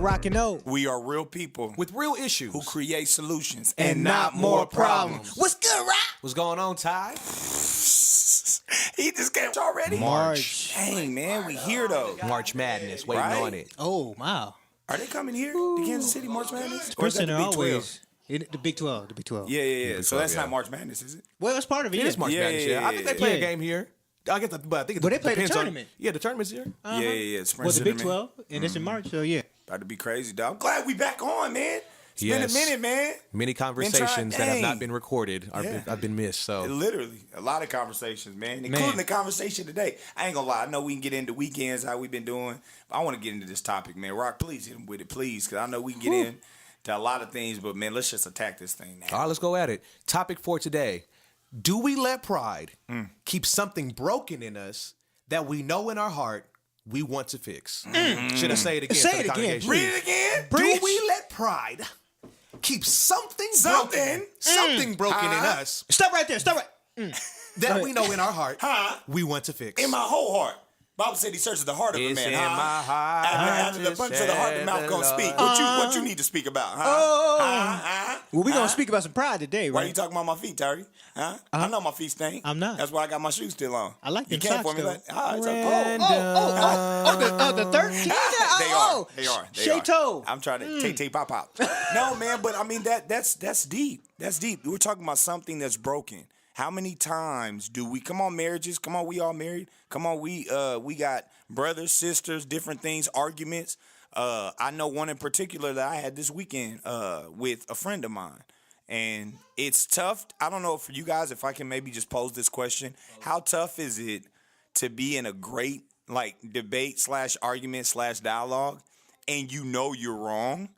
Rock and O. We are real people with real issues who create solutions and not more problems. What's good, Rock? What's going on, Ty? He just came already. March. Dang, man, we here though. March Madness, waiting Right? on it. Oh, wow. Are they coming here to Kansas City March Madness? Or is that Princeton the are Big 12? always. The Big 12. The Big 12. Yeah. So that's yeah. not March Madness, is it? Well, it's part of it. It is March Yeah, Madness. yeah, Yeah, I think they play yeah. a game here. I get the, but I think it But they play the depends on- tournament. Yeah, the tournament's here. Yeah. Spring Well, the Big Cinnamon. 12, and it's in March, so yeah. About to be crazy, dog. I'm glad we back on, man. It's been a Yes. minute, man. Many conversations that have dang. not been recorded have been missed. So Literally, a lot of conversations, man, including the conversation today. I ain't gonna lie. I know we can get into weekends, how we been doing. But I want to get into this topic, man. Rock, please hit him with it, please, because I know we can get into a lot of things. But man, let's just attack this thing now. all right, let's go at it. Topic for today: do we let pride keep something broken in us that we know in our heart we want to fix? Should I say it again? Say for the it again, congregation? Read it again. Preach. Do we let pride keep something broken in us Stop right there. Stop right. that we know in our heart we want to fix? In my whole heart. Bible said he searches the heart of a It's man. in my heart After the to abundance of the heart, the mouth shed gonna the speak. love. What you need to speak about? Well, we're going to speak about some pride today, Why right? you talking about my feet, Terry? I know my feet stink. I'm not. That's why I got my shoes still on. I like you them can't socks, formulate. though. Ah, it's okay. The 13? They are. They are. Shato. I'm trying to tay pop pop. No, man, but I mean that's deep. That's deep. We're talking about something that's broken. How many times do we come on marriages? Come on, we all married. Come on, we got brothers, sisters, different things, arguments. I know one in particular that I had this weekend with a friend of mine. And it's tough. I don't know for you guys if I can maybe just pose this question. How tough is it to be in a great like debate / argument / dialogue and you know you're wrong,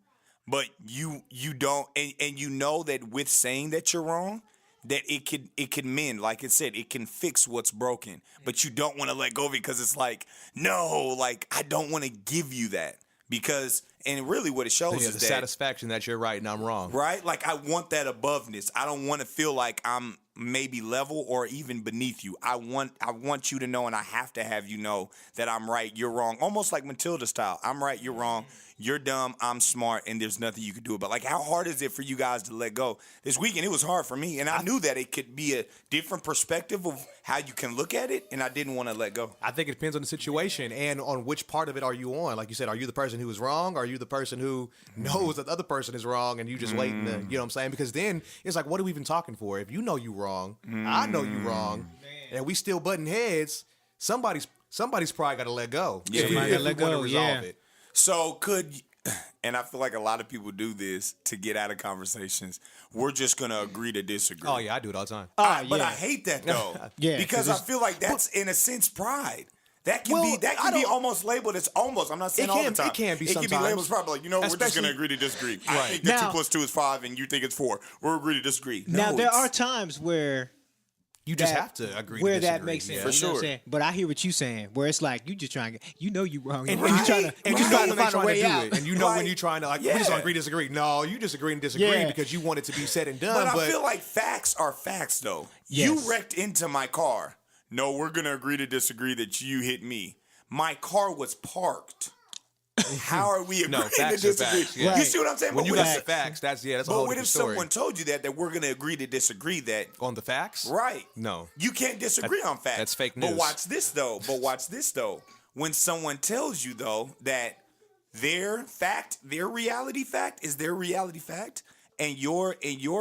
but you don't and you know that with saying that you're wrong, that it could mend, like it said, it can fix what's broken, but you don't want to let go of it because it's like, no, like I don't want to give you that because, and really what it shows Yeah, is the that satisfaction that you're right and I'm wrong. right, like I want that aboveness. I don't want to feel like I'm maybe level or even beneath you. I want you to know, and I have to have you know that I'm right, you're wrong. Almost like Matilda style. I'm right, you're wrong. You're dumb, I'm smart, and there's nothing you can do about it. Like, how hard is it for you guys to let go? This weekend, it was hard for me, and I knew that it could be a different perspective of how you can look at it, and I didn't want to let go. I think it depends on the situation and on which part of it are you on. Like you said, are you the person who is wrong? Or are you the person who knows that the other person is wrong and you just waiting to, you know what I'm saying? Because then it's like, what are we even talking for? If you know you wrong, I know you wrong, and we still butting heads, somebody's probably got to let go. Yeah, if somebody we gotta let wanna go, resolve yeah. it. So could, and I feel like a lot of people do this to get out of conversations, we're just going to agree to disagree. Oh, yeah, I do it all the time. But I hate that though. Yeah, because 'cause I feel like that's in a sense pride. That can Well, be almost labeled as almost. I'm not saying It all can- the time. it can be It can be sometimes. labeled as pride. Like, we're just Especially- going to agree to disagree. I Right. think that Now- 2 + 2 is 5, and you think it's 4. We're agree to disagree. Now, No, there it's- are times where You just that- have to agree where to that disagree. makes sense. Yeah. For you know what I'm sure. saying? But I hear what you saying, where it's like you just trying to, you know you wrong. And you you trying to, and you you know trying when to they're find a trying to way do out. it, and you know when Right. you're trying to, like, we Yeah. just don't agree to disagree. No, you just agree and disagree Yeah. because you want it to be said and done. But But I feel like facts are facts, though. Yes. You wrecked into my car. No, we're going to agree to disagree that you hit me. My car was parked. How are we agreeing No, to facts are disagree? facts, yeah. You see what I'm saying? when But you what got if- the facts, that's a But whole what different if story. someone told you that we're going to agree to disagree that, On the facts, right? No. You can't disagree on facts. that's fake But news. watch this, though. When someone tells you, though, that their reality fact is their reality fact, and your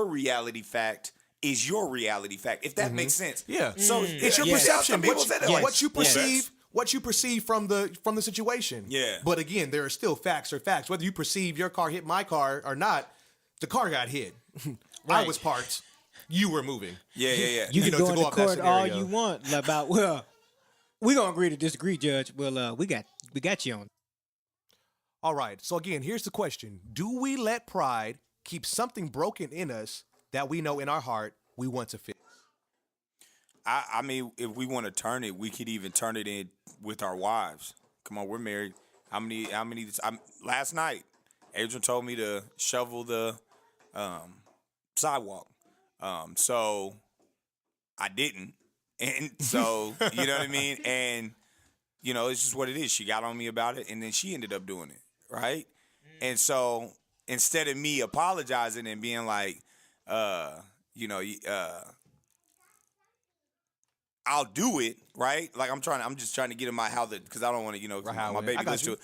reality fact is your reality fact, if that makes sense. Yeah. So It's your Yes. perception. Some people say that, like, What you well, perceive. What you perceive from the situation. Yeah. But again, there are still facts or facts. Whether you perceive your car hit my car or not, the car got hit. I Right. was parked. You were moving. Yeah. You can know, go to into go off that court all scenario. you want about, well, we're gonna agree to disagree, Judge. Well, we got you on. All right. So again, here's the question: do we let pride keep something broken in us that we know in our heart we want to fix? I mean, if we want to turn it, we could even turn it in with our wives. Come on, we're married. How many? Last night, Adrian told me to shovel the sidewalk. So I didn't, and so you know what I mean. And you know, it's just what it is. She got on me about it, and then she ended up doing it, right? And so instead of me apologizing and being like, you know, I'll do it, right? Like I'm just trying to get in my because I don't want to, you know, how my it- baby I got listen to you. it.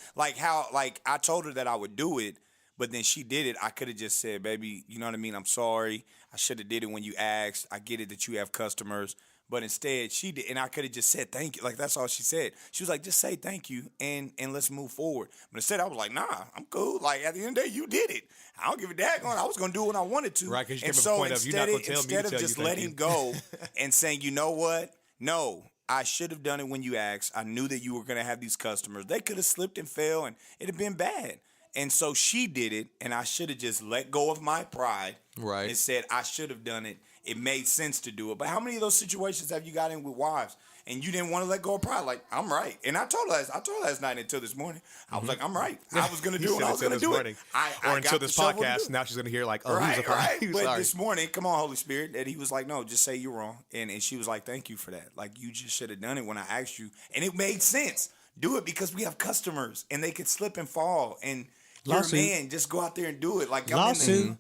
Like I told her that I would do it, but then she did it. I could have just said, baby, you know what I mean? I'm sorry. I should have did it when you asked. I get it that you have customers. But instead, she did, and I could have just said thank you. Like that's all she said. She was like, just say thank you and let's move forward. But instead, I was like, nah, I'm cool. Like at the end of the day, you did it. I don't give a daggone. I was gonna do what I wanted to. Right, 'cause you and came so to the point of, you're not gonna tell me to instead of tell you just thank letting you. go and saying, you know what? No, I should have done it when you asked. I knew that you were gonna have these customers. They could have slipped and fell, and it'd have been bad. And so she did it, and I should have just let go of my pride, Right. and said I should have done it. It made sense to do it. But how many of those situations have you got in with wives and you didn't want to let go of pride? Like, I'm right. And I told her last night until this morning. I was like, I'm right. I was going to You do it. said I was until going to this do morning. it. I Or got until the this shovel to do podcast. it. Now she's gonna hear like, oh, he was a Right, problem. right. But Sorry. this morning, come on, Holy Spirit, that he was like, no, just say you're wrong. And she was like, thank you for that. Like, you just should have done it when I asked you. And it made sense. Do it because we have customers and they could slip and fall. And you're a Lawsuit. man, just go out there and do it. Like, I'm Lawsuit.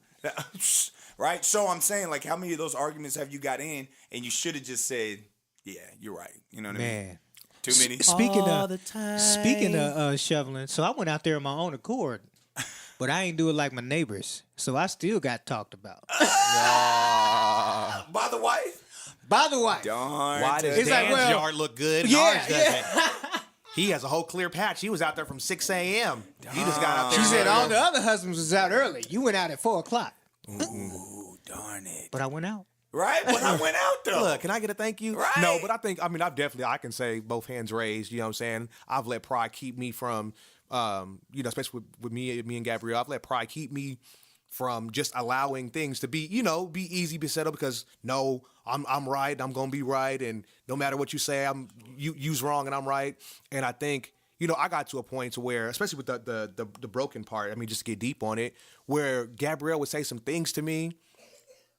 right? So I'm saying, like, how many of those arguments have you got in and you should have just said, yeah, you're right. You know what I mean? Man. Too many? Speaking All of the time. shoveling, so I went out there on my own accord, but I ain't do it like my neighbors, so I still got talked about. By the wife? By the way, Darn. Why does It's like, Dan's well, yard look good and yeah, ours doesn't? He has a whole clear patch. He was out there from 6 a.m. He just got out there. she said and- all the other husbands was out early. You went out at 4:00, Ooh, darn it. but I went out. Right? But I went out, though. Look, can I get a thank you? Right. No, but I can say both hands raised. You know what I'm saying? I've let pride keep me from, especially with me and Gabrielle, I've let pride keep me from just allowing things to be, be easy, be settled because no, I'm right, I'm gonna be right, and no matter what you say, you's wrong and I'm right. And I think, I got to a point to where, especially with the broken part, I mean, just to get deep on it, where Gabrielle would say some things to me.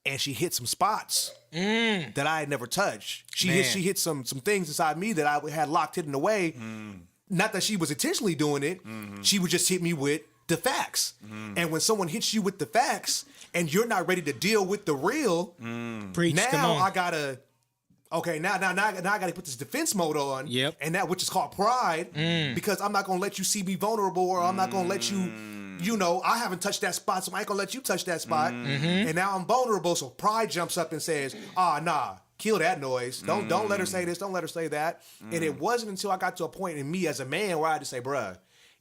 And she hit some spots that I had never touched. She hit some things inside me that I had locked hidden away. Not that she was intentionally doing it. She would just hit me with the facts. And when someone hits you with the facts and you're not ready to deal with the real, Preach, come now on. I gotta. Okay, now I gotta put this defense mode on. Yep. And that which is called pride, because I'm not gonna let you see me vulnerable, or I'm not gonna let you. I haven't touched that spot, so I ain't gonna let you touch that spot. And now I'm vulnerable, so pride jumps up and says, nah, kill that noise. Don't let her say this, don't let her say that. And it wasn't until I got to a point in me as a man where I had to say, bruh,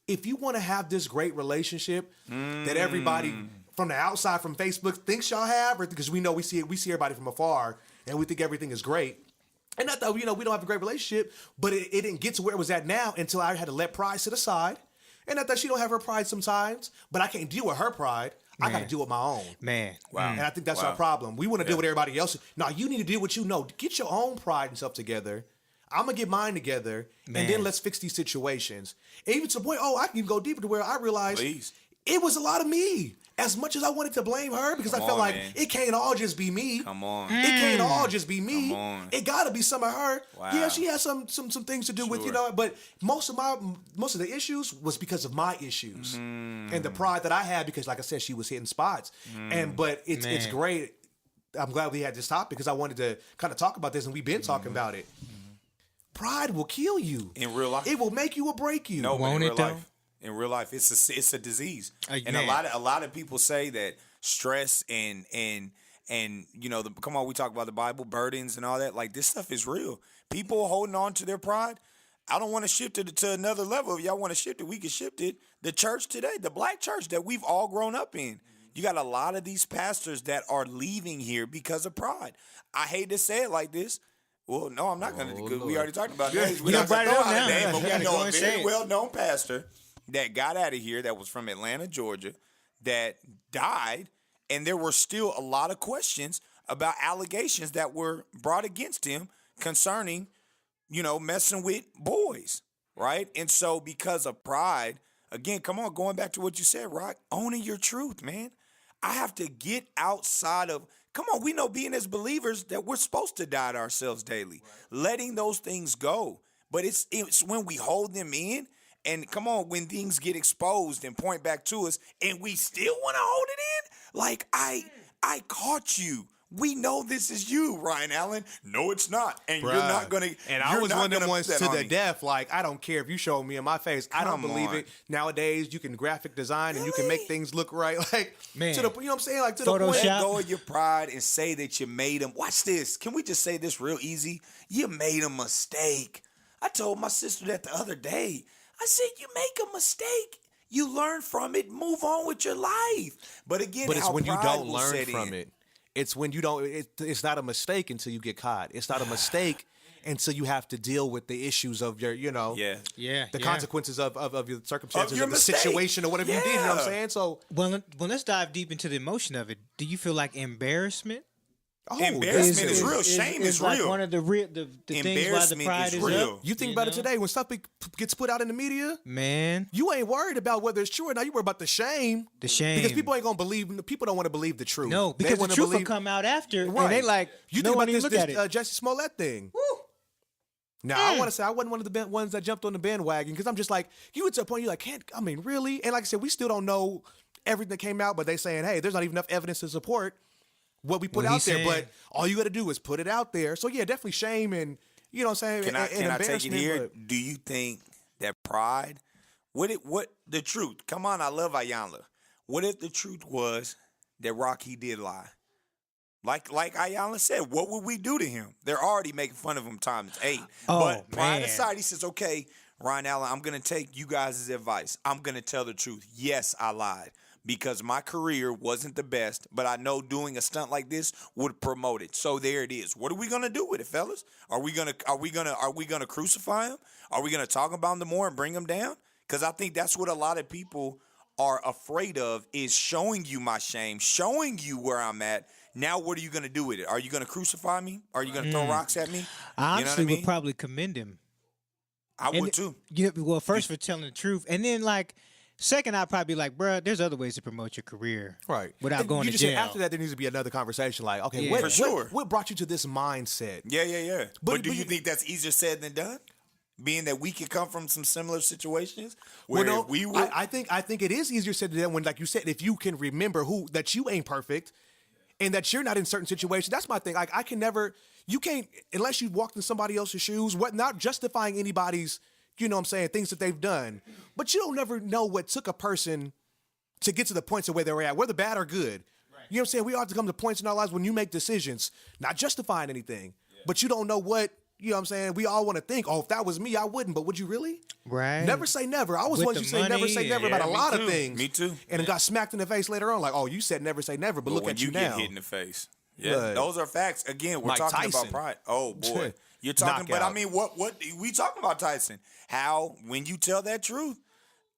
if you want to have this great relationship that everybody from the outside, from Facebook, thinks y'all have, or because we know we see everybody from afar and we think everything is great. And not that we don't have a great relationship, but it didn't get to where it was at now until I had to let pride sit aside. And not that she don't have her pride sometimes, but I can't deal with her pride. I got to deal with my own. Man, Wow. And I think that's Wow. our problem. We want to deal with everybody else. No, you need to deal with what you know. Get your own pride and stuff together. I'm going to get mine together, and Man. then let's fix these situations. And even to the point, I can even go deeper to where I realized Please. it was a lot of me. As much as I wanted to blame her, because I Come felt on, like man. it can't all just be me. Come on. It can't all just be me. Come on. It got to be some of her. Wow. Yeah, she has some things to do with, Sure. but most of the issues was because of my issues and the pride that I had because, like I said, she was hitting spots. But it's Man. great. I'm glad we had this topic because I wanted to kind of talk about this, and we've been talking about it. Pride will kill you In real life? It will make you or break you. No, Won't in it, real though? life. In real life, it's a disease, and man. a lot of people say that stress and come on, we talk about the Bible, burdens and all that. Like this stuff is real. People holding on to their pride. I don't want to shift it to another level. If y'all want to shift it, we can shift it. The church today, the black church that we've all grown up in. You got a lot of these pastors that are leaving here because of pride. I hate to say it like this. Well, no, I'm not going to. We Lord. already talked about that. you done brought it up now. But we Yeah, go know a and say very it. well-known pastor that got out of here that was from Atlanta, Georgia, that died, and there were still a lot of questions about allegations that were brought against him concerning, messing with boys, right? And so because of pride, again, come on, going back to what you said, Rock, owning your truth, man. I have to get outside of, come on, we know being as believers that we're supposed to die to ourselves daily, letting those things go. But it's when we hold them in And come on, when things get exposed and point back to us, and we still want to hold it in, like I caught you. We know this is you, Ryan Allen. No, it's not, and you're not gonna. And I you're was not one of them gonna ones put to that the on me. death. Like, I don't care if you show me in my face. I don't Come believe on. it. Nowadays, you can graphic design and you can make things look right. Like, Man. to the, you know what I'm saying? Like, to the point. Photoshop. Let go of your pride and say that you made him. Watch this. Can we just say this real easy? You made a mistake. I told my sister that the other day. I said, you make a mistake. You learn from it. Move on with your life. But again, But it's how when you pride don't will learn set from in. it. It's when you don't. It's not a mistake until you get caught. It's not a mistake until you have to deal with the issues of your, Yeah. Yeah. the yeah. consequences of your circumstances, your of the mistake. situation, or whatever you did. You know what I'm Yeah. saying? So, Well, let's dive deep into the emotion of it. Do you feel like embarrassment? Embarrassment is real. Shame is like real. one of the things why the Embarrassment pride is is real. up. you think about it know? today when stuff gets put out in the media. Man, You ain't worried about whether it's true or not. You worry about the shame. the shame. Because people ain't gonna believe. People don't want to believe the truth. no, They because the wanna truth will believe- come out after, Right. and they like You no think one about even this, look at it. Jesse Smollett thing. Now I want to say I wasn't one of the ones that jumped on the bandwagon because I'm just like, you get to a point you're like, I mean, really? And like I said, we still don't know everything that came out, but they saying, hey, there's not even enough evidence to support what we put What out he's there. saying. But all you got to do is put it out there. So yeah, definitely shame and you know what I'm saying. Can I and take it embarrassment, here? but- Do you think that pride? What the truth? Come on, I love Ayanla. What if the truth was that Rocky did lie? Like Ayanla said, what would we do to him? They're already making fun of him times 8. Oh, but pride man. aside, he says, okay, Ryan Allen, I'm going to take you guys' advice. I'm going to tell the truth. Yes, I lied because my career wasn't the best, but I know doing a stunt like this would promote it. So there it is. What are we going to do with it, fellas? Are we going to crucify him? Are we going to talk about him more and bring him down? Because I think that's what a lot of people are afraid of is showing you my shame, showing you where I'm at. Now, what are you going to do with it? Are you going to crucify me? Are you going to throw rocks at me? I You know what honestly I mean? would probably commend him. I And would too. Yeah, well, first for telling the truth, and then like second, I'd probably be like, bruh, there's other ways to promote your career, Right. Without And going you to just said jail. after that, there needs to be another conversation. Like, okay, Yeah. what, For sure. what brought you to this mindset? Yeah. But do but you think that's easier said than done? Being that we could come from some similar situations Well, where no, if we were. I think it is easier said than done when, like you said, if you can remember that you ain't perfect and that you're not in certain situations. That's my thing. Like I can never, you can't unless you walked in somebody else's shoes. What not justifying anybody's, you know what I'm saying, things that they've done, but you don't never know what took a person to get to the points of where they were at, whether bad or good. You know what I'm saying? We all have to come to points in our lives when you make decisions, not justifying anything, but you don't know what. You know what I'm saying? We all want to think, oh, if that was me, I wouldn't. But would you really? Right. Never say never. I was With one the you say never money say never and- about a Yeah, me lot too. of things. Me too. And it got smacked in the face later on, like, oh, you said never say never, but look when at you you get now. hit in the face. Yeah, Look. those are facts. Again, we're Mike talking Tyson. about pride. Oh boy, you're talking. But I Knockout. mean, what we talking about, Tyson? How when you tell that truth,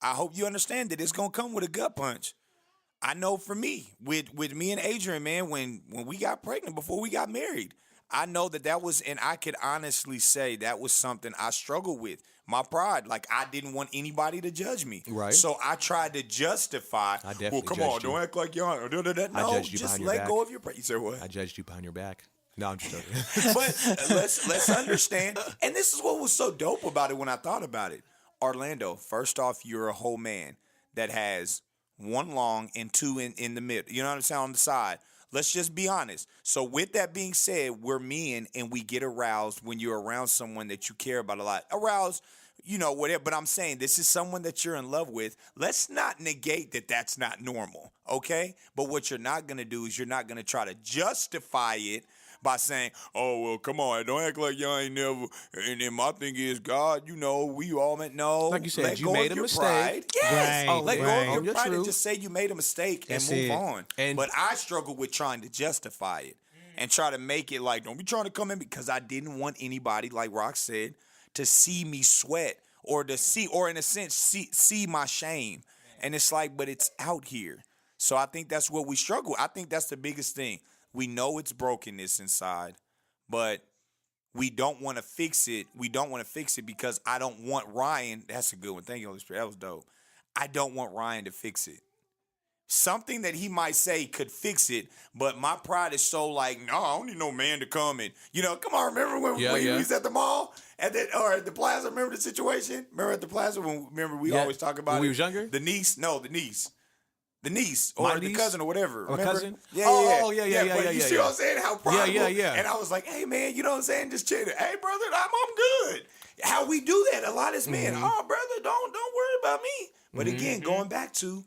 I hope you understand that it's gonna come with a gut punch. I know for me, with me and Adrian, man, when we got pregnant before we got married, I know that was, and I could honestly say that was something I struggled with. My pride, like I didn't want anybody to judge me, Right. So I tried to justify. I definitely well, come on, judged you. don't act like y'all. No, judged you just behind your let back. go of your pride. You said what? I judged you behind your back. No, I'm just joking. But let's understand, and this is what was so dope about it when I thought about it. Orlando, first off, you're a whole man that has one long and two in the middle. You know what I'm saying? On the side. Let's just be honest. So with that being said, we're men and we get aroused when you're around someone that you care about a lot. Aroused, you know, whatever. But I'm saying this is someone that you're in love with. Let's not negate that that's not normal, okay? But what you're not going to do is you're not going to try to justify it by saying, oh, well, come on, don't act like y'all ain't never. And then my thing is, God, you know, we all meant no. Like you said, let you go made of a your mistake. Pride. Yes. Right, Let go right. of your You're pride and true. just say you made a mistake That's and move it. on. And- But I struggle with trying to justify it and try to make it like, don't be trying to come in because I didn't want anybody, like Rock said, to see me sweat or to see, or in a sense, see my shame. And it's like, but it's out here. So I think that's what we struggle. I think that's the biggest thing. We know it's brokenness inside, but we don't want to fix it. We don't want to fix it because I don't want Ryan. That's a good one. Thank you, Holy Spirit. That was dope. I don't want Ryan to fix it. Something that he might say could fix it, but my pride is so like, no, I don't need no man to come and, come on, remember when we was at the mall or at the plaza? Remember the situation? Remember at the plaza remember we always talk about when we was younger? The niece or My the niece? cousin or whatever. Or Remember? cousin? Yeah, Oh, yeah. yeah. But you see what I'm saying? How prideful. Yeah. And I was like, hey man, you know what I'm saying? Just chill. Hey brother, I'm good. How we do that a lot as men. Mm-hmm. Oh brother, don't worry about me. But again, going back to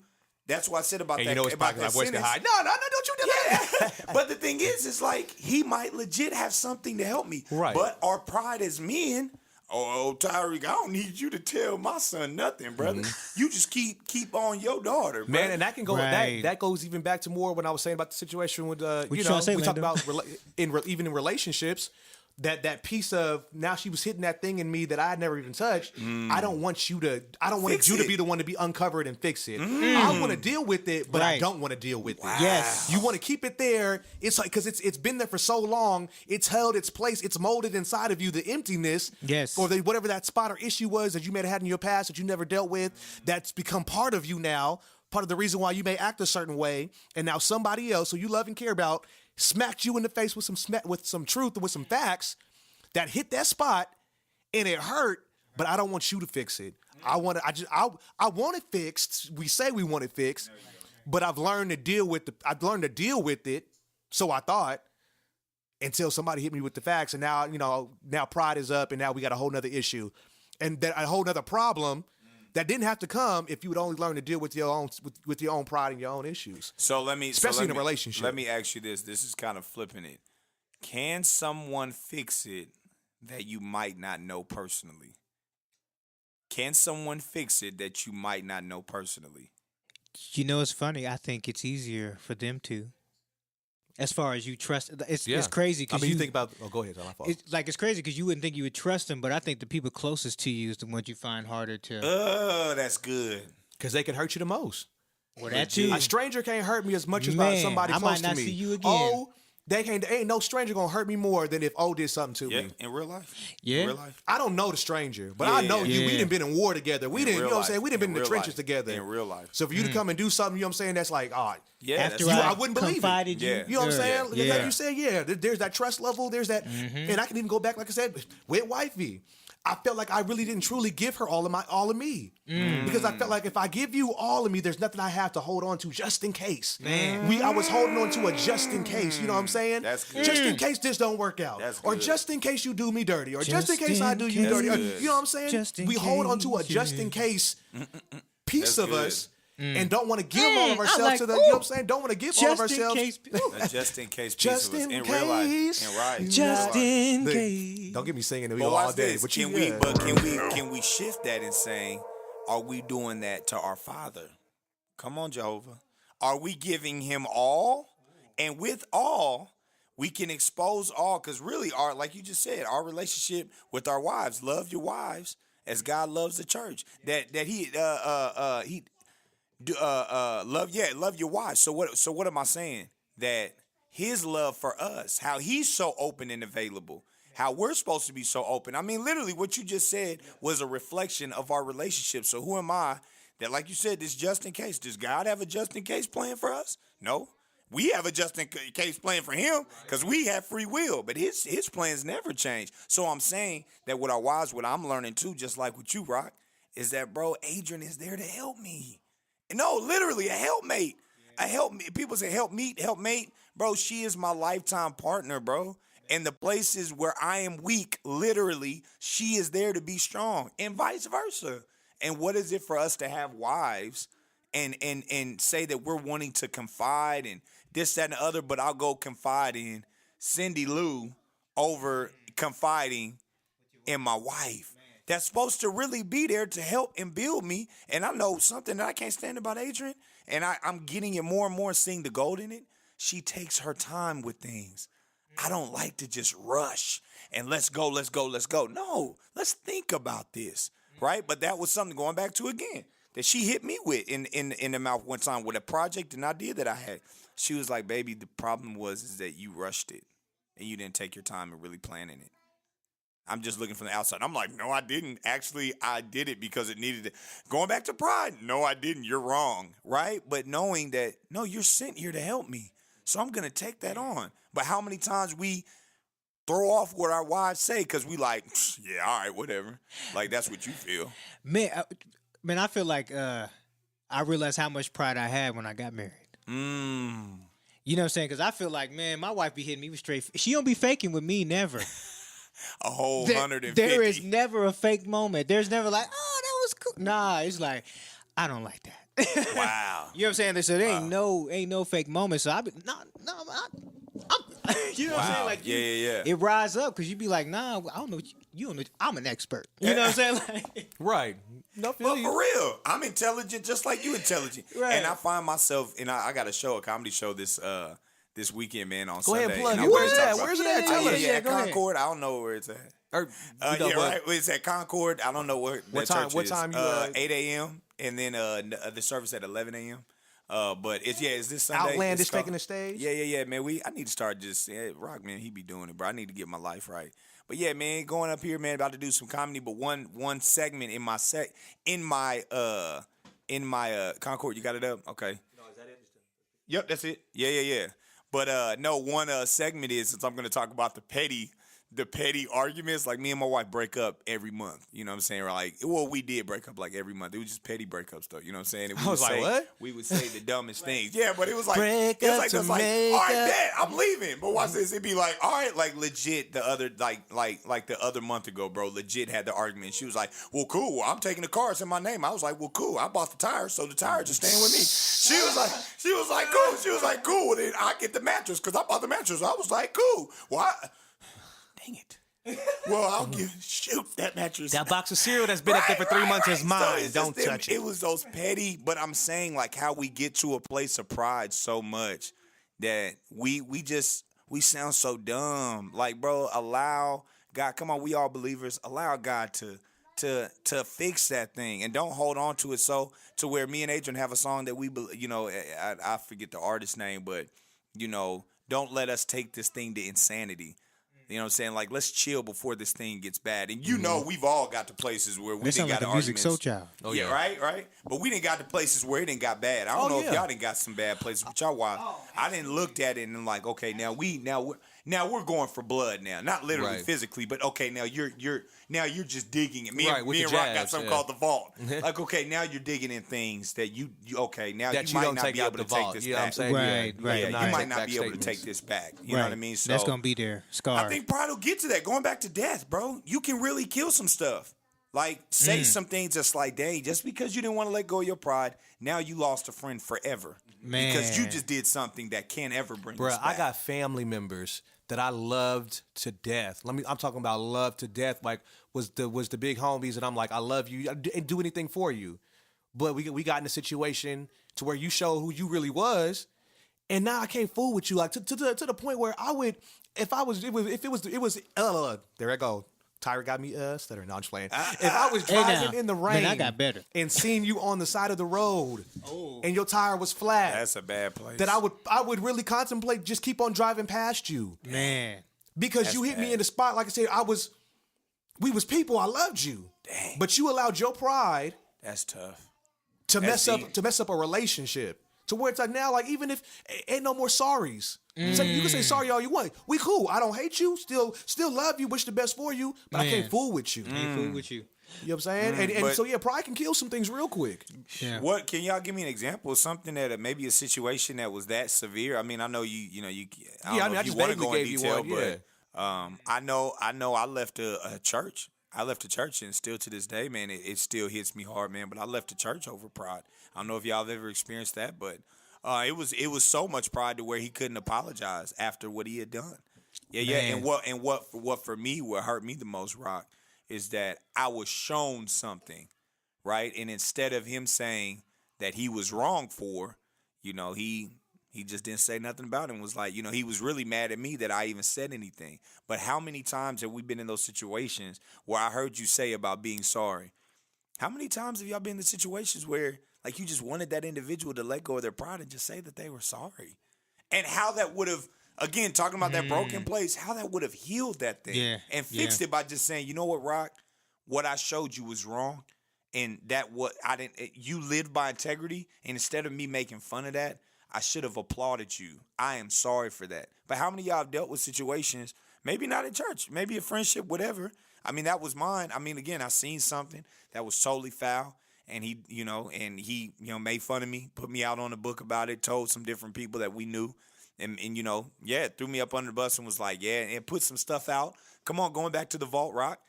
that's what I said about And that. you know it's about my that voice get sentence. high. No, don't you do that. Yeah. But the thing is, it's like he might legit have something to help me. Right. But our pride as men, Tyreek, I don't need you to tell my son nothing, brother. You just keep on your daughter, brother. Man, and that can go. Right. That goes even back to more when I was saying about the situation with you trying to say, we talk Lando? about even in relationships. That piece of now she was hitting that thing in me that I had never even touched. I don't want you to. I don't want Fix you to it. be the one to be uncovered and fix it. I want to deal with it, but I Right. don't want to deal with it. Yes. You want to keep it there. It's like because it's been there for so long. It's held its place. It's molded inside of you. The emptiness, Yes. or whatever that spot or issue was that you may have had in your past that you never dealt with. That's become part of you now. Part of the reason why you may act a certain way, and now somebody else who you love and care about smacked you in the face with some truth and with some facts that hit that spot, and it hurt. But I don't want you to fix it. I want it fixed. We say we want it fixed, but I've learned to deal with it. So I thought until somebody hit me with the facts, and now pride is up, and now we got a whole nother issue, and that a whole nother problem that didn't have to come if you would only learn to deal with your own pride and your own issues. So Especially in a relationship. Let me ask you this. This is kind of flipping it. Can someone fix it that you might not know personally? Can someone fix it that you might not know personally? You know, it's funny. I think it's easier for them to. As far as you trust, it's crazy I because mean, you think about. Oh, go ahead. It's my fault. it's crazy because you wouldn't think you would trust them, but I think the people closest to you is the ones you find harder to. Oh, that's good. Because they can hurt you the most. Well, that too. A stranger can't hurt me as much as Man, somebody I close might not to me. see you again. Oh, ain't no stranger gonna hurt me more than if O did something to Yeah, me. in real life. Yeah. In real life. I don't know the stranger, but I know you. Yeah. We done been in war together. We In didn't, you real know what I'm saying? life. We done been in the real trenches life. together. In real life. So for you to come and do something, you know what I'm saying? That's like, Yeah, After that's I I wouldn't believe it. confided you, Yeah. you know what I'm saying? Yeah. Like you said, there's that trust level. There's that, and I can even go back, like I said, with wifey. I felt like I really didn't truly give her all of me, because I felt like if I give you all of me, there's nothing I have to hold on to just in case. I was holding on to a just in case. You know what I'm saying? That's good. Just in case this don't work out, That's or good. just in case you do me dirty, or just in Just case I in do you case. dirty. Or, Good. you know what I'm saying? Just in We hold on to a case, just in case piece of good. us. And don't want to give all of I ourselves like- to the, you know what I'm ooh. saying? Don't want to give all of Just in ourselves. case. A just in case piece Just of us. in In real life. case. In right. Just in Look, case. Don't get me singing But all watch day. this. But Can we shift that and saying, are we doing that to our Father? Come on, Jehovah. Are we giving him all? And with all, we can expose all, because really like you just said, our relationship with our wives, love your wives as God loves the church. That he love your wives. So what am I saying? That his love for us, how he's so open and available, how we're supposed to be so open. I mean, literally what you just said was a reflection of our relationship. So who am I that, like you said, this just in case? Does God have a just in case plan for us? No. We have a just in case plan for him because we have free will, but his plans never change. So I'm saying that with our wives, what I'm learning too, just like with you, Rock, is that, bro, Adrian is there to help me. No, literally a helpmate. A helpmate. People say helpmate. Bro, she is my lifetime partner, bro. And the places where I am weak, literally, she is there to be strong, and vice versa. And what is it for us to have wives and say that we're wanting to confide and this, that, and the other, but I'll go confide in Cindy Lou over confiding in my wife that's supposed to really be there to help and build me. And I know something that I can't stand about Adrian, and I'm getting it more and more, seeing the gold in it. She takes her time with things. I don't like to just rush and let's go. No, let's think about this, right? But that was something, going back to again, that she hit me with in the mouth one time with a project and idea that I had. She was like, baby, the problem is that you rushed it and you didn't take your time in really planning it. I'm just looking from the outside. I'm like, no, I didn't. Actually, I did it because it needed it. Going back to pride. No, I didn't. You're wrong, right? But knowing that, no, you're sent here to help me. So I'm going to take that on. But how many times we throw off what our wives say because we like, yeah, all right, whatever. Like, that's what you feel. Man, I feel like I realized how much pride I had when I got married. You know what I'm saying? Because I feel like, man, my wife be hitting me with straight. She don't be faking with me, never. A whole 150. There is never a fake moment. There's never like, oh, that was cool. Nah, it's like, I don't like that. Wow. You know what I'm saying? So there ain't no fake moment. So I be I'm you know what I'm saying? Like, Yeah. It rise up because you be like, nah, I don't know. You don't know. I'm an expert. You know what I'm saying? Like, Right. No, Well, for real, I'm intelligent just like you intelligent. Right. And I find myself, and I got a comedy show this weekend, man, on Go Sunday. ahead, plug And it. I Where's wanna that? talk about- Where's it at? Yeah, Tell Yeah, us. yeah, at go ahead. Concord. I don't know where it's at. Or, Yeah, you know what? right. It's at Concord. I don't know where What that time- church what is. time you, 8 a.m. and then the service at 11 a.m. But it's this Sunday. Outlandish It's called- taking the stage? Yeah, man. I need to start just Rock, man. He be doing it, bro. I need to get my life right. But yeah, man, going up here, man, about to do some comedy. But one segment in my Concord, you got it up? Okay. No, is that it? Yep, that's it. Yeah. But no, one segment is, since I'm going to talk about the petty arguments. Like, me and my wife break up every month. You know what I'm saying? Like, well, we did break up like every month. It was just petty breakups, though. You know what I'm saying? And I was like, what? We would say the dumbest things. Yeah, but it was like, Break it was up like, to all right, make bet, I'm leaving. But watch this. It'd be like, all right, like legit the other, like the other month ago, bro, legit had the argument. She was like, well, cool. I'm taking the car. It's in my name. I was like, well, cool. I bought the tires, so the tires are staying with me. She was like, cool. She was like, cool. Then I get the mattress because I bought the mattress. I was like, cool. Well, dang it. Well, I'll shoot that mattress. That box of cereal that's been up there for 3 months is So mine. it's Don't just touch it. It was those petty, but I'm saying like how we get to a place of pride so much that we sound so dumb. Like, bro, allow God. Come on, we all believers. Allow God to fix that thing and don't hold on to it so to where me and Adrian have a song that we, I forget the artist's name, but don't let us take this thing to insanity. You know what I'm saying? Like, let's chill before this thing gets bad. And we've all got to places where we that didn't sounds got like a music arguments. soul child. Oh, yeah, yeah. right. But we didn't got to places where it didn't got bad. I don't know if yeah. y'all didn't got some bad places, but y'all wild. I didn't look at it and like, okay, now we're going for blood now. Not literally Right. physically, but okay, now you're just digging it. Right, with me the and Rock got jabs, something yeah. called the vault. Like, okay, now you're digging in things that you okay, now That you you might don't not take be out able the to take vault. this You know what I'm back. saying? Right, Yeah, right. Yeah, not you might take not back be able to statements. take this back. You know what I mean? So That's gonna be there, scarred. I think pride will get to that. Going back to death, bro. You can really kill some stuff. Like, say some things that's like, dang, just because you didn't want to let go of your pride, now you lost a friend forever. Man. Because you just did something that can't ever bring Bruh, us back. I got family members that I loved to death. I'm talking about love to death. Like, was the big homies, and I'm like, I love you, and do anything for you. But we got in a situation to where you show who you really was, and now I can't fool with you. Like to the point where I would, if it was there I go. Tyra got me stuttering. No, I'm just playing. If I was Hey, now. driving in the rain, Man, I got better. and seeing you on the side of the road, and your tire was flat, That's a bad place. that I would really contemplate just keep on driving past you, Man. because That's you hit me bad. in the spot. Like I said, we was people. I loved you, Dang. but you allowed your pride That's tough. to That's deep. mess up a relationship. To where it's like now, like even if ain't no more sorries. So you can say sorry all you want. We cool. I don't hate you. Still love you. Wish the best for you. But I Man. can't fool with you. Ain't fool with you. You know what I'm saying? And but- so yeah, pride can kill some things real quick. Yeah. What can y'all give me an example of something that maybe a situation that was that severe? I mean, I know you. I don't Yeah, I know mean, I if you just want to vaguely go in gave you detail, one, but I know. I left a church. I left a church, and still to this day, man, it still hits me hard, man. But I left a church over pride. I don't know if y'all have ever experienced that, but it was so much pride to where he couldn't apologize after what he had done. Yeah. And what for me, what hurt me the most, Rock, is that I was shown something, right? And instead of him saying that he was wrong for, he just didn't say nothing about it and was like, he was really mad at me that I even said anything. But how many times have we been in those situations where I heard you say about being sorry? How many times have y'all been in situations where like you just wanted that individual to let go of their pride and just say that they were sorry? And how that would have Again, talking about that broken place, how that would have healed that thing. Yeah, And fixed it by just saying, you know what, Rock? What I showed you was wrong. And that what I didn't you lived by integrity. And instead of me making fun of that, I should have applauded you. I am sorry for that. But how many of y'all have dealt with situations, maybe not in church, maybe a friendship, whatever. I mean, that was mine. I mean, again, I seen something that was totally foul. And he, made fun of me, put me out on the book about it, told some different people that we knew. And threw me up under the bus and was like, and put some stuff out. Come on, going back to the Vault Rock,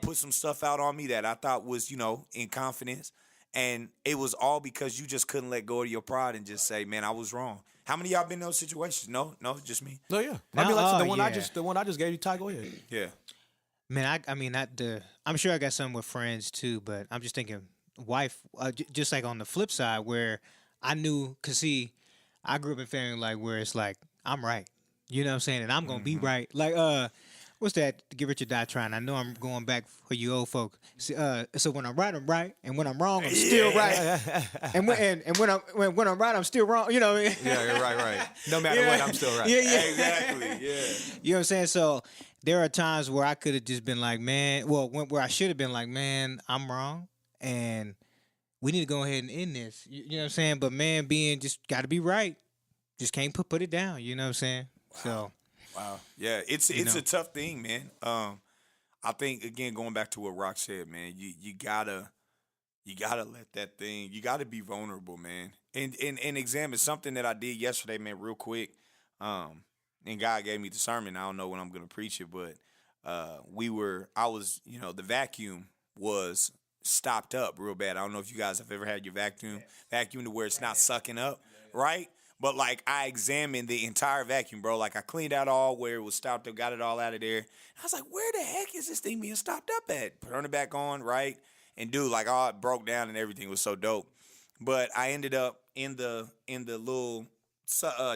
put some stuff out on me that I thought was, in confidence. And it was all because you just couldn't let go of your pride and just say, man, I was wrong. How many of y'all been in those situations? No, just me. No, yeah. No, I mean, like yeah. the one I just gave you, Ty, go ahead. Yeah. Man, I'm sure I got some with friends too, but I'm just thinking wife, just like on the flip side where I knew, cause see, I grew up in family like where it's like I'm right, you know what I'm saying, and I'm gonna be right. Like what's that? Get Rich or Die Trying. I know I'm going back for you old folk. So when I'm right, I'm right, and when I'm wrong, I'm still right. and when I'm right, I'm still wrong. You know what I mean? Yeah, right. No matter what, I'm still right. Yeah. Exactly. Yeah. You know what I'm saying? So there are times where I could have just been like, man, where I should have been like, man, I'm wrong, and we need to go ahead and end this. You know what I'm saying? But man, being just got to be right. Just can't put it down. You know what I'm saying? Wow. So. Wow. Yeah, it's a tough thing, man. I think again going back to what Rock said, man, you gotta let that thing. You gotta be vulnerable, man, and examine something that I did yesterday, man, real quick. And God gave me the sermon. I don't know when I'm gonna preach it, but the vacuum was stopped up real bad. I don't know if you guys have ever had your vacuum to where it's not sucking up, right? But, like, I examined the entire vacuum, bro. Like, I cleaned out all where it was stopped up, got it all out of there. I was like, where the heck is this thing being stopped up at? Turn it back on, right? And, dude, like, it broke down and everything was so dope. But I ended up in the little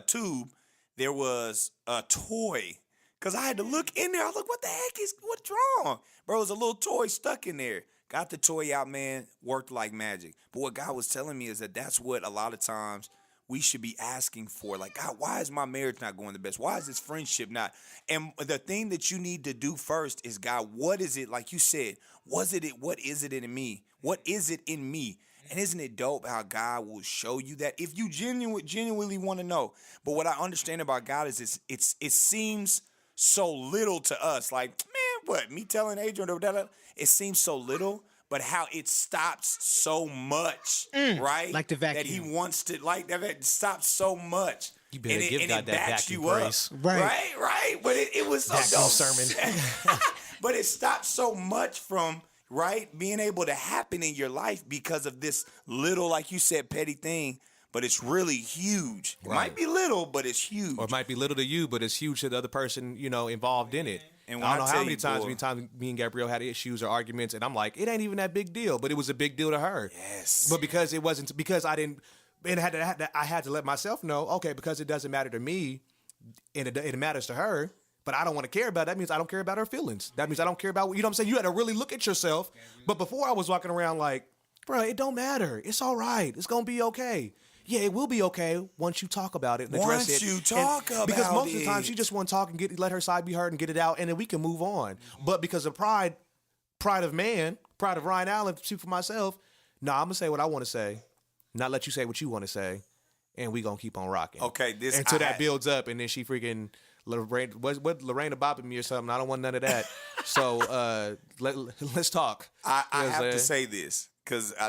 tube, there was a toy. Because I had to look in there. I was like, what's wrong? Bro, it was a little toy stuck in there. Got the toy out, man. Worked like magic. But what God was telling me is that's what a lot of times we should be asking for. Like, God, why is my marriage not going the best? Why is this friendship not? And the thing that you need to do first is, God, what is it? Like you said, what is it in me? What is it in me? And isn't it dope how God will show you that if you genuinely want to know? But what I understand about God is it seems so little to us. Like, man, what? Me telling Adrian, it seems so little. But how it stops so much, right? Like the vacuum. That he wants to, like, that it stops so much. You better give God that vacuum praise. Right. But it was so vacuum dope. sermon. But it stops so much from, right, being able to happen in your life because of this little, like you said, petty thing. But it's really huge. It might be little, but it's huge. Or it might be little to you, but it's huge to the other person, involved in it. And I don't know how many times me and Gabrielle had issues or arguments, and I'm like, it ain't even that big deal, but it was a big deal to her. Yes. But because I didn't, and I had to let myself know, okay, because it doesn't matter to me, and it matters to her, but I don't want to care about it. That means I don't care about her feelings. That means I don't care about, you know what I'm saying? You had to really look at yourself. But before I was walking around like, bro, it don't matter. It's all right. It's going to be okay. Yeah, it will be okay once you talk about it and address it. Once you talk about it. Because most of the time she just want to talk and let her side be heard and get it out, and then we can move on. But because of pride of man, pride of Ryan Allen, speak for myself, I'm going to say what I want to say, not let you say what you want to say, and we going to keep on rocking. Okay. Until that builds up, and then she freaking, Lorraine bopping me or something. I don't want none of that. So let's talk. I have to say this. Because I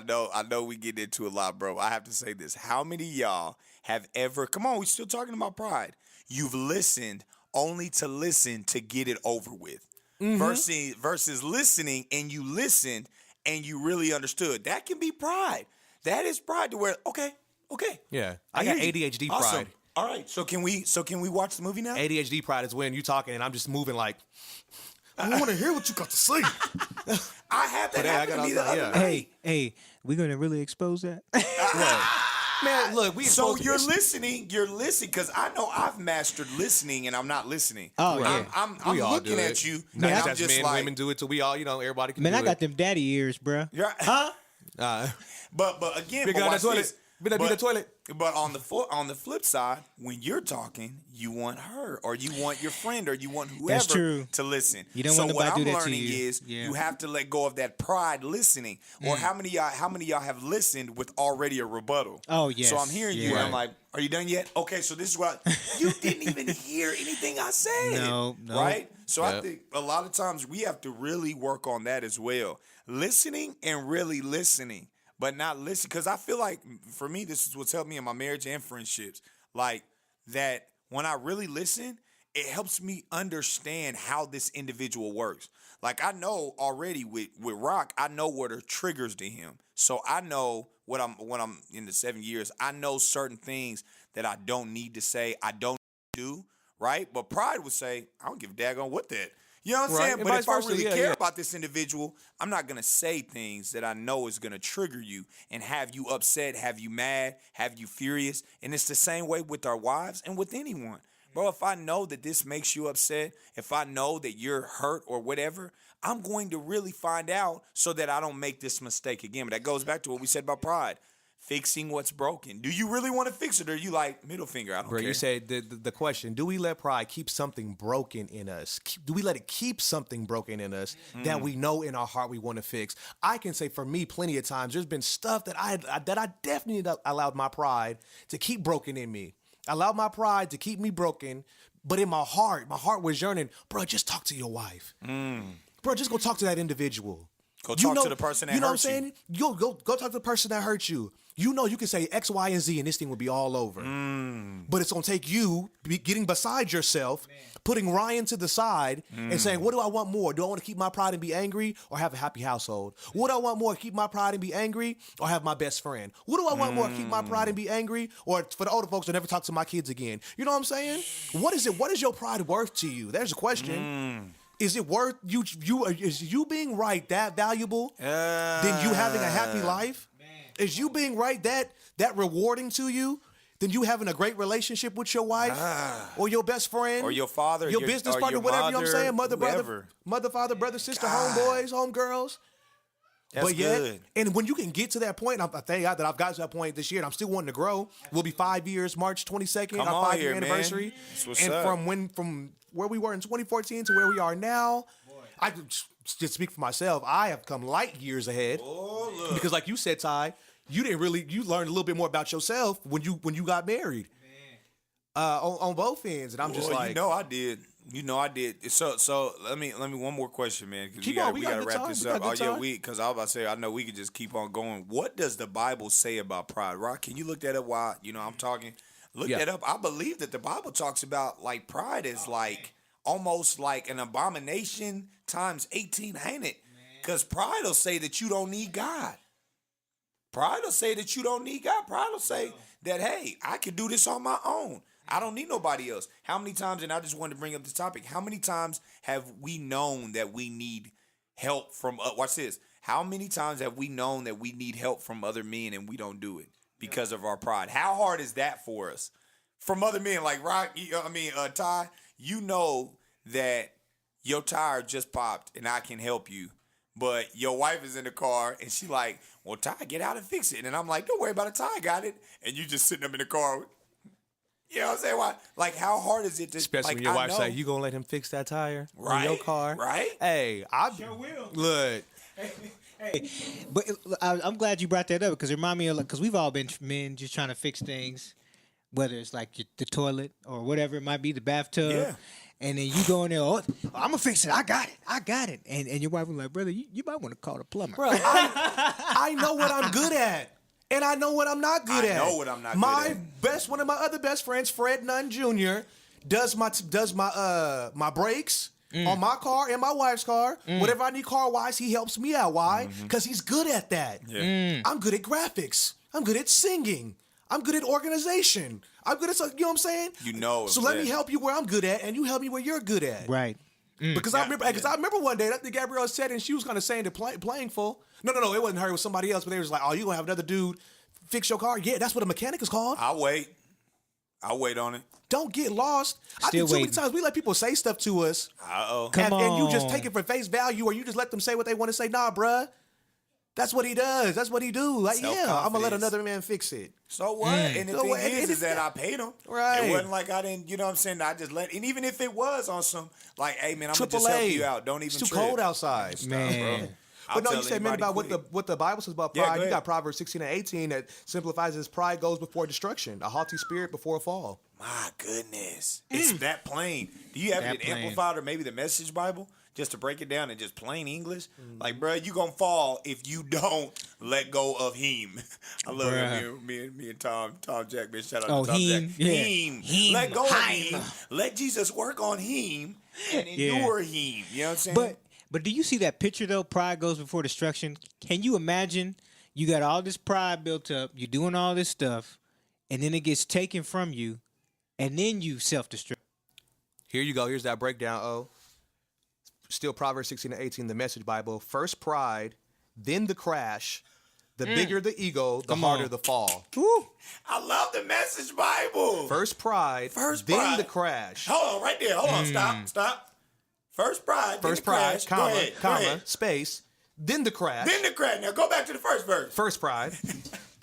know we get into a lot, bro. I have to say this. How many of y'all have ever, come on, we're still talking about pride. You've listened only to listen to get it over with. Versus listening and you listened and you really understood. That can be pride. That is pride to where, okay. Yeah. I got ADHD pride. Awesome. All right. So can we watch the movie now? ADHD pride is when you talking and I'm just moving like, I want to hear what you got to say. I have that happen to me the other night. Hey, we gonna really expose that? Man, look, so you're listening, because I know I've mastered listening and I'm not listening. Oh, yeah. I'm looking at you, and Not I'm just just men, like, women do it till we all, everybody can Man, do I it. got them daddy ears, bruh. Huh? Uh, But again, Big but guy watch in the this. Be the toilet. But on the flip side, when you're talking, you want her, or you want your friend, or you want whoever true. to listen. You don't so want what nobody I'm to do that to learning you. is Yeah. you have to let go of that pride listening. Or how many of y'all have listened with already a rebuttal? Oh, yes. So I'm hearing you, Yeah. and I'm like, are you done yet? Okay, so this is what you didn't even hear anything I said. No. Right? So I Yep. think a lot of times we have to really work on that as well. Listening and really listening, but not listen. Because I feel like, for me, this is what's helped me in my marriage and friendships. Like, that when I really listen, it helps me understand how this individual works. Like, I know already with Rock, I know what are triggers to him. So I know when I'm in the 7 years, I know certain things that I don't need to say, I don't do, right? But pride would say, I don't give a daggone what that. You know what I'm Right, saying? and But vice if I versa, really yeah, care yeah. about this individual, I'm not gonna say things that I know is gonna trigger you and have you upset, have you mad, have you furious. And it's the same way with our wives and with anyone. Bro, if I know that this makes you upset, if I know that you're hurt or whatever, I'm going to really find out so that I don't make this mistake again. But that goes back to what we said about pride. Fixing what's broken. Do you really want to fix it, or are you like, middle finger, I don't Bro, care. you said the question, do we let pride keep something broken in us? Do we let it keep something broken in us that we know in our heart we want to fix? I can say for me, plenty of times, there's been stuff that I definitely allowed my pride to keep broken in me. I allowed my pride to keep me broken, but in my heart was yearning, bro, just talk to your wife. Bro, just go talk to that individual. Go talk to the person that you know hurt what I'm saying? Go talk to the person that hurt you. You know you can say X, Y, and Z, and this thing will be all over. But it's gonna take you getting beside yourself, putting Ryan to the side, and saying, "What do I want more? Do I want to keep my pride and be angry, or have a happy household? What do I want more? Keep my pride and be angry, or have my best friend? What do I want more? Keep my pride and be angry, or for the older folks to never talk to my kids again? You know what I'm saying? What is it? What is your pride worth to you? There's a question. Is it worth you? Is you being right that valuable than you having a happy life? Is you being right that rewarding to you than you having a great relationship with your wife or your best friend Or your father, your your- business or partner, your whatever you know what I'm saying, mother, mother, father, brother, sister, God. homeboys, homegirls. That's But yet, good. and when you can get to that point, I thank God that I've got to that point this year, and I'm still wanting to grow. We'll be 5 years, March 22nd, Come our on 5-year here, man. anniversary. That's what's and up. from where we were in 2014 to where we are now, I can just speak for myself. I have come light years ahead. Oh, look. Because like you said, Ty, you learned a little bit more about yourself when you got married. On both ends, and I'm just Boy, like, you know I did. You know I did. So let me one more question, man, because Keep we on, got we we got got to good wrap time, this we got up. Oh good yeah, time. because I was about to say I know we could just keep on going. What does the Bible say about pride? Rock, can you look that up while I'm talking? Look Yeah. that up. I believe that the Bible talks about like pride is like almost like an abomination times 18, ain't it? Because pride will say that you don't need God. Pride will say that you don't need God. Pride will say that, hey, I can do this on my own. I don't need nobody else. How many times, and I just wanted to bring up this topic, how many times have we known that we need help from, watch this, how many times have we known that we need help from other men and we don't do it because of our pride? How hard is that for us? From other men, like Rock, Ty, you know that your tire just popped and I can help you. But your wife is in the car and she like, well, Ty, get out and fix it. And I'm like, don't worry about it, Ty, I got it. And you just sitting up in the car. You know what I'm saying? Why? Like, how hard is it to, especially like, when your I wife know, say, "You gonna let him fix that tire Right, on your car?" right? Hey, I will. look. Hey, but I'm glad you brought that up because it remind me of because we've all been men just trying to fix things, whether it's like the toilet or whatever it might be, the bathtub. Yeah. And then you go in there, oh, I'm gonna fix it. I got it. And your wife was like, brother, you might want to call the plumber. Bro, I know what I'm good at. And I know what I'm not good at. I know what I'm not my good at. One of my other best friends, Fred Nunn Jr., does my brakes on my car and my wife's car. Whatever I need car wise, he helps me out. Why? Because he's good at that. Yeah. I'm good at graphics. I'm good at singing. I'm good at organization. I'm good at, you know what I'm saying? You know So let that. me help you where I'm good at, and you help me where you're good at. Right. Because I remember one day that Gabrielle said, and she was kind of saying to playing full. No, it wasn't her. It was somebody else. But they was like, "Oh, you gonna have another dude fix your car?" Yeah, that's what a mechanic is called. I'll wait on it. Don't get lost. I Still think too many waiting. times we let people say stuff to us, Uh-oh. Come and you just on. take it for face value, or you just let them say what they want to say. Nah, bruh. That's what he does. That's what he do. Like, yeah, I'm gonna let Self-confidence. another man fix it. So what? And the So thing what? And is it's that not- I paid him. Right. It wasn't like I didn't, you know what I'm saying? I just let, and even if it was on some, like, hey, man, I'm going to Triple just help A. you out. Don't even It's too trip. cold outside. Man. I'll But no, you tell said, man, anybody about quick. what the Bible says about Yeah, pride. go You ahead. got Proverbs 16 and 18 that simplifies as pride goes before destruction, a haughty spirit before a fall. My goodness. It's that plain. Do you have That it plain. amplified or maybe the Message Bible? Just to break it down in just plain English? Like, bro, you going to fall if you don't let go of him. I love Bruh. it. Me and Tom Jack, man. Shout out Oh, to Tom him. Jack. Yeah. Him. Him. Let go of Him. him. Let Jesus work on him and Yeah. endure him. You know what I'm saying? But do you see that picture though? Pride goes before destruction. Can you imagine? You got all this pride built up. You're doing all this stuff, and then it gets taken from you, and then you self-destruct. Here you go. Here's that breakdown. Still Proverbs 16 and 18, the Message Bible. First pride, then the crash. The bigger the ego, the Come harder on. the fall. Woo. I love the Message Bible. First pride, First then pride. the crash. Hold on, right there. Hold on. Stop. First pride. First then the pride, crash. Go comma, ahead, go comma, ahead. space, then the crash. Then the crash. Now go back to the first verse. First pride,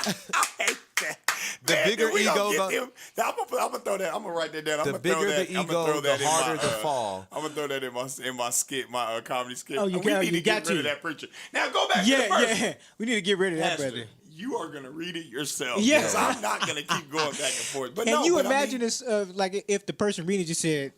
I hate that. The Man, bigger dude, we gonna ego, get them. I'm gonna throw that. I'm gonna write that down. the bigger the ego, the harder the fall. I'm gonna throw that in my skit, my comedy skit. Oh, you we got- need you to get got rid to. of that preacher. Now go back to the Yeah, first. yeah. We need to get rid of that, Pastor, brother. you are gonna read it yourself. Yeah. because I'm not gonna keep going back and forth. But Can no, you but imagine I mean, this? Like if the person reading just said,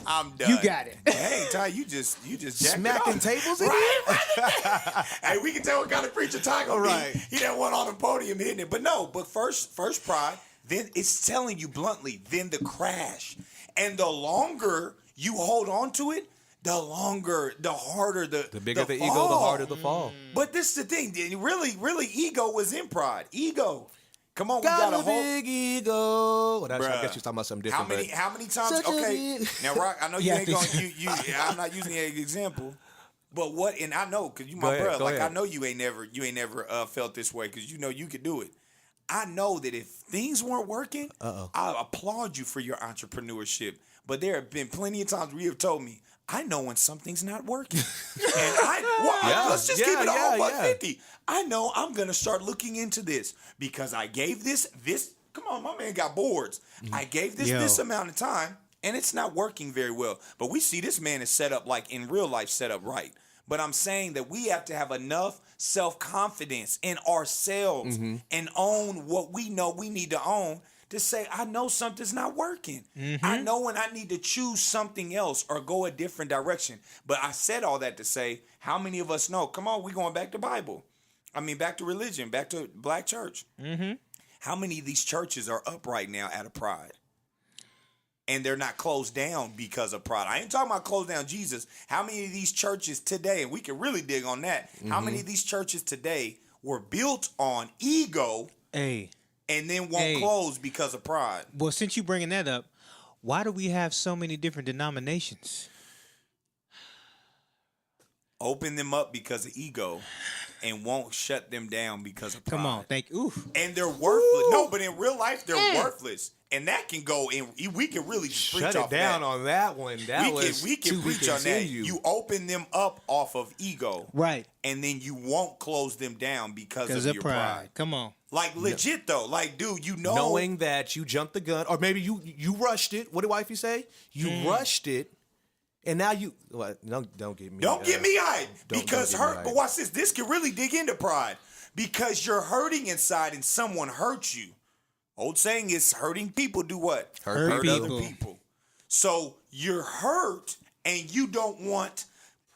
I'm done. "You got it." Hey, Ty, you just jacked it Smacking up. tables in Right. Hey, we can tell what kind of preacher Ty gonna Right. be. He that one on the podium hitting it. But no, first pride, then it's telling you bluntly, then the crash. And the longer you hold on to it, the harder The bigger the ego, the fall. harder the fall. But this is the thing. Really, ego was in pride. Ego. Come on, we Got got a a whole. big ego. Well, that's, I Bruh. guess you're talking about something different. How many times? Such a Okay, big- now Rock, I know you Yeah, I ain't think going. so. You. I'm not using the example, but what? And I know because you Go my ahead, brother. go Like ahead. I know you ain't never felt this way because you know you could do it. I know that if things weren't working, I applaud you for your entrepreneurship. But there have been plenty of times where you have told me, I know when something's not working. Yeah, let's just keep it yeah, all yeah. 150. I know I'm going to start looking into this because I gave this. Come on, my man got boards. I gave Yo. this amount of time and it's not working very well. But we see this man is set up like in real life set up right. But I'm saying that we have to have enough self-confidence in ourselves and own what we know we need to own to say, I know something's not working. I know when I need to choose something else or go a different direction. But I said all that to say, how many of us know? Come on, we going back to Bible. I mean, back to religion, back to black church. How many of these churches are up right now out of pride? And they're not closed down because of pride. I ain't talking about closed down Jesus. How many of these churches today, and we can really dig on that, how many of these churches today were built on ego Hey, and then won't Hey. close because of pride? well, since you bringing that up, why do we have so many different denominations? Open them up because of ego and won't shut them down because of pride. Come on, thank you. Oof. And they're worthless. No, but in real life, they're worthless. And that can go in. We can really just preach Shut off it down that. on that one. That was We can to be preach on that. continued. You open them up off of ego. Right, And then you won't close them down because because of of your pride. pride. Come on. Like legit though. Like, dude, you know. Knowing that you jumped the gun, or maybe you rushed it. What did wifey say? You rushed it, and now you. Well, don't get me. Don't get me hyped. don't Because get me hurt. hyped. But watch this. This can really dig into pride. Because you're hurting inside and someone hurt you. Old saying is hurting people do what? Hurt other people. people. So you're hurt and you don't want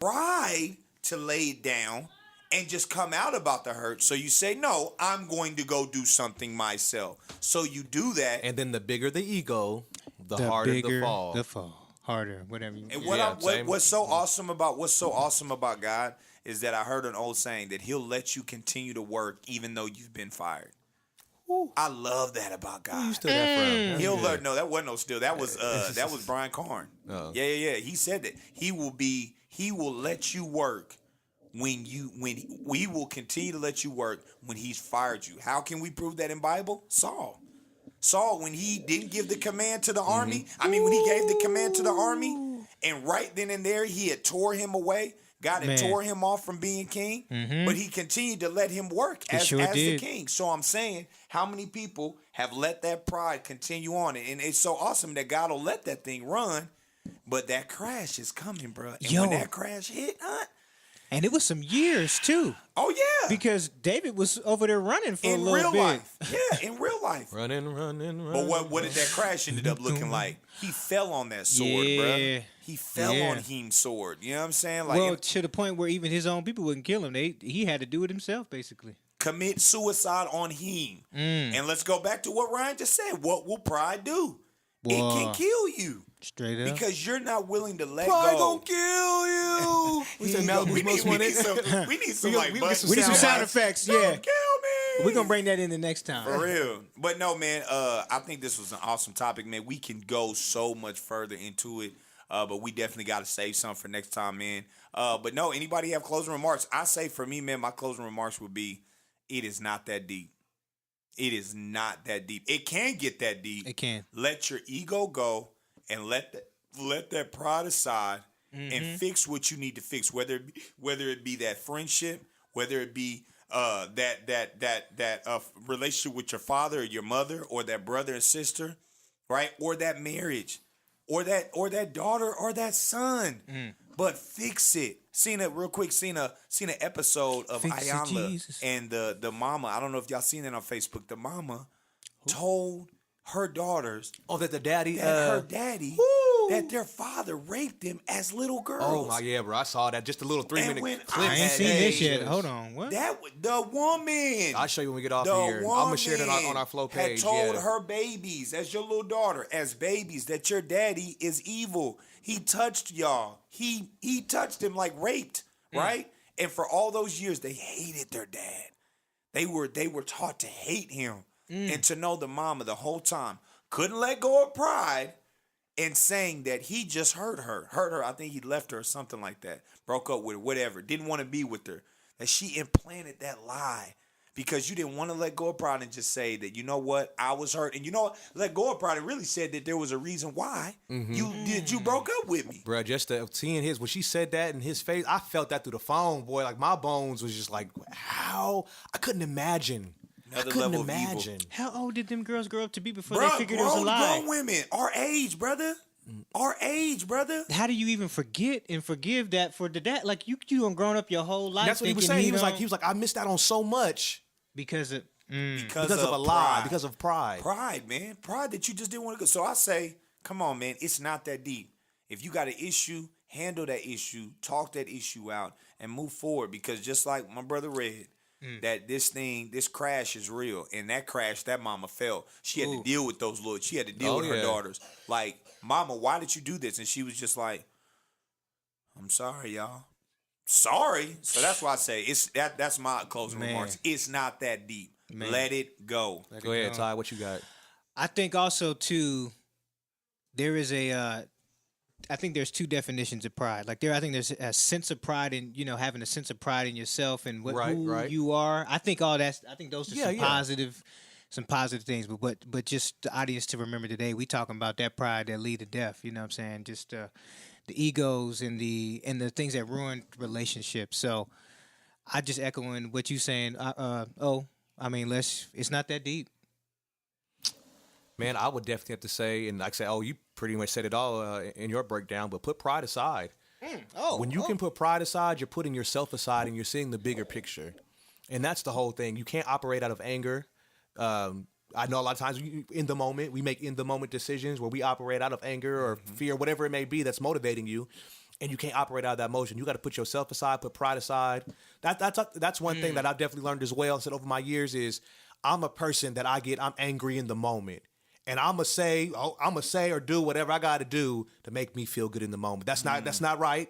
pride to lay it down and just come out about the hurt. So you say, no, I'm going to go do something myself. So you do that. And then the bigger the ego, the The harder bigger the fall. the fall. Harder, whatever. You And Yeah, same. what's so awesome about God is that I heard an old saying that He'll let you continue to work even though you've been fired. I love that about God. Where you still that from? That's He'll good. learn. No, that wasn't no still. That was Brian Carn. Oh. Yeah. He said that he will let you work when we will continue to let you work when He's fired you. How can we prove that in Bible? Saul, when he didn't give the command to the army, when he gave the command to the army, and right then and there he had tore him away. God had Man. tore him off from being king, but he continued to let him work as, sure as the did. king. So I'm saying, how many people have let that pride continue on? And it's so awesome that God will let that thing run, but that crash is coming, bro. And when Yo. that crash hit, And it was some years too, oh yeah, because David was over there running for a in little real bit. life, yeah, in real life. Running. But what did that crash ended up looking like? He fell on that sword, Yeah. bro. He fell Yeah. on Hem's sword. You know what I'm saying? Like, Well, to the point where even his own people wouldn't kill him. He had to do it himself, basically. commit suicide on Hem. Mm. And let's go back to what Ryan just said. What will pride do? It Boy. can kill you Straight up. because you're not willing to let Pride go. gonna kill you. Here said you Malibu's go. we most need wanted. some, we need some like we buttons. get some we need some sound bites. effects. Don't Yeah, kill me. we're gonna bring that in the next time. For real. But no, man, I think this was an awesome topic, man. We can go so much further into it, but we definitely got to save some for next time, man. But no, anybody have closing remarks? I say for me, man, my closing remarks would be, it is not that deep. It is not that deep. It can get that deep. It can. Let your ego go and let that pride aside Mm-hmm. and fix what you need to fix. Whether it be that friendship, whether it be that relationship with your father or your mother or that brother and sister, right? Or that marriage, or that daughter or that son. Mm. But fix it. Seen an episode of Fix it, Ayanla Jesus. and the mama. I don't know if y'all seen that on Facebook. The mama told her daughters Oh, that the daddy. that her daddy, that their father raped them as little girls. Oh my yeah, bro! I saw that. Just a little 3-minute when clip. I ain't Hey, seen this yet. Jesus. Hold on. What? That the woman. I'll show you when we get off the here. I'm woman gonna share that on our flow page. had told Yeah. her babies, as your little daughter, as babies, that your daddy is evil. He touched y'all. He touched him like raped, right? And for all those years, they hated their dad. They were taught to hate him and to know the mama the whole time. Couldn't let go of pride and saying that he just hurt her. I think he left her or something like that. Broke up with her, whatever. Didn't want to be with her. That she implanted that lie because you didn't want to let go of pride and just say that, you know what, I was hurt. And you know what, let go of pride and really said that there was a reason why you broke up with me. Bro, just seeing when she said that in his face, I felt that through the phone, boy. Like my bones was just like, how? I couldn't imagine. Another I couldn't level of evil. imagine. How old did them girls grow up to be before Bruh, they figured it was a lie? grown women, our age, brother. Our age, brother. How do you even forget and forgive that for the dad? Like you done grown up your whole life. That's what he was thinking saying. He was don't- like, I missed out on so much because of because of a lie, pride. because of pride. Pride, man. Pride that you just didn't want to go. So I say, come on, man. It's not that deep. If you got an issue, handle that issue, talk that issue out, and move forward. Because just like my brother read, that this crash is real. And that crash, that mama felt. She had to deal with those little, she had to deal Oh, with her yeah. daughters. Like, mama, why did you do this? And she was just like, I'm sorry, y'all. Sorry. So that's why I say that's my closing Man. remarks. It's not that deep. Man. Let it go. Go ahead, Ty. What you got? I think also too, there is I think there's two definitions of pride. Like I think there's a sense of pride in having a sense of pride in yourself and who you are. I think I think those are some positive things. But just the audience to remember today, we talking about that pride that lead to death. You know what I'm saying? Just the egos and the things that ruin relationships. So I just echoing what you saying. It's not that deep. Man, I would definitely have to say, and like I say, you pretty much said it all in your breakdown, but put pride aside. When you can put pride aside, you're putting yourself aside and you're seeing the bigger picture. And that's the whole thing. You can't operate out of anger. I know a lot of times we make in the moment decisions where we operate out of anger or fear, whatever it may be that's motivating you. And you can't operate out of that emotion. You got to put yourself aside, put pride aside. That's one thing that I've definitely learned as well. Said over my years is I'm a person that I'm angry in the moment. And I'm gonna say or do whatever I got to do to make me feel good in the moment. That's not right.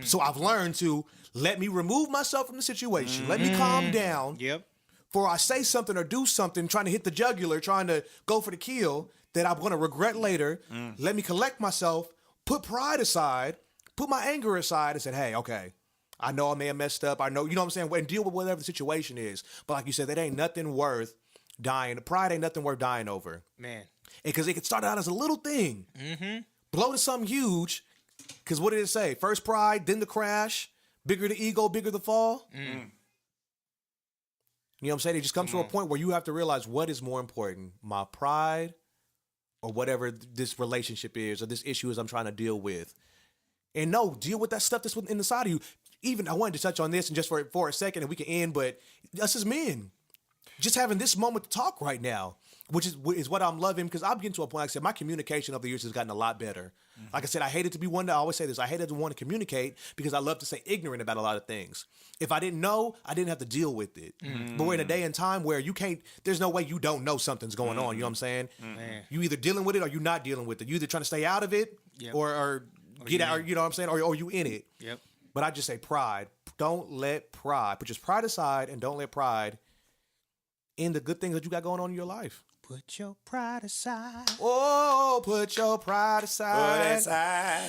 So I've learned to let me remove myself from the situation. Let me calm down. Yep. Before I say something or do something, trying to hit the jugular, trying to go for the kill that I'm gonna regret later. Let me collect myself, put pride aside, put my anger aside, and say, hey, okay, I know I may have messed up. I know, you know what I'm saying, and deal with whatever the situation is. But like you said, that ain't nothing worth dying. Pride ain't nothing worth dying over. Man. Because it could start out as a little thing, blow to something huge. Because what did it say? First pride, then the crash. Bigger the ego, bigger the fall. You know what I'm saying? It just comes to a point where you have to realize what is more important, my pride or whatever this relationship is or this issue is I'm trying to deal with. And no, deal with that stuff that's within the side of you. Even I wanted to touch on this and just for a second and we can end, but us as men, just having this moment to talk right now, which is what I'm loving, because I'm getting to a point, like I said, my communication over the years has gotten a lot better. Like I said, I hated to be one that I always say this. I hated to want to communicate because I love to say ignorant about a lot of things. If I didn't know, I didn't have to deal with it. But we're in a day and time where you can't, there's no way you don't know something's going on. You know what I'm saying? You either dealing with it or you're not dealing with it. You either trying to stay out of it or get out, or, you know what I'm saying? Or you in it. Yep. But I just say pride. Don't let pride, put your pride aside and don't let pride in the good things that you got going on in your life. Put your pride aside. Oh, put your pride aside.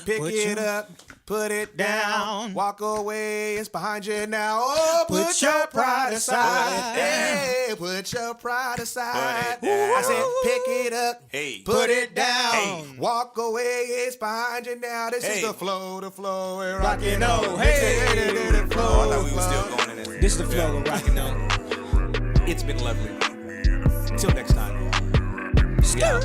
Pick it up, put it down. Walk away, it's behind you now. Oh, put your pride aside. Hey, put your pride aside. I said, pick it up, put it down. Walk away, it's behind you now. This is the flow, we're rocking on. Hey, the flow. Oh, I thought we were still going in there. This is the flow we're rocking on. It's been lovely. Till next time. Yeah.